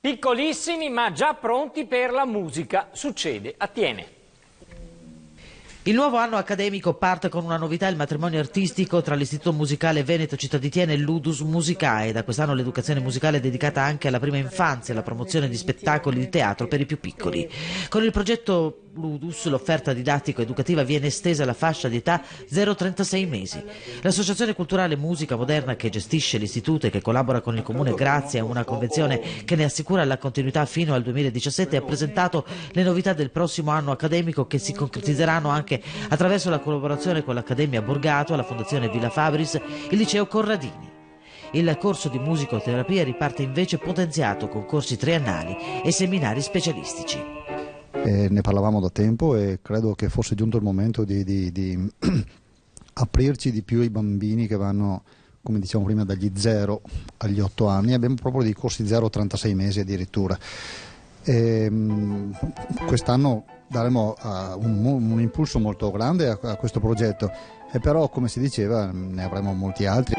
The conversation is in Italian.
Piccolissimi ma già pronti per la musica. Succede a Tiene. Il nuovo anno accademico parte con una novità: il matrimonio artistico tra l'Istituto Musicale Veneto Città di Tiene e l'Udus Musicae. Da quest'anno l'educazione musicale è dedicata anche alla prima infanzia e alla promozione di spettacoli di teatro per i più piccoli. Con il progetto Ludus l'offerta didattico-educativa viene estesa alla fascia di età 0-36 mesi. L'associazione culturale Musica Moderna, che gestisce l'istituto e che collabora con il Comune grazie a una convenzione che ne assicura la continuità fino al 2017, ha presentato le novità del prossimo anno accademico, che si concretizzeranno anche attraverso la collaborazione con l'Accademia Borgato, la Fondazione Villa Fabris, il Liceo Corradini. Il corso di musicoterapia riparte invece potenziato con corsi triennali e seminari specialistici. Ne parlavamo da tempo e credo che fosse giunto il momento di aprirci di più ai bambini che vanno, come diciamo prima, dagli 0 agli 8 anni. Abbiamo proprio dei corsi 0-36 mesi addirittura. Quest'anno daremo un impulso molto grande a questo progetto, e però, come si diceva, ne avremo molti altri.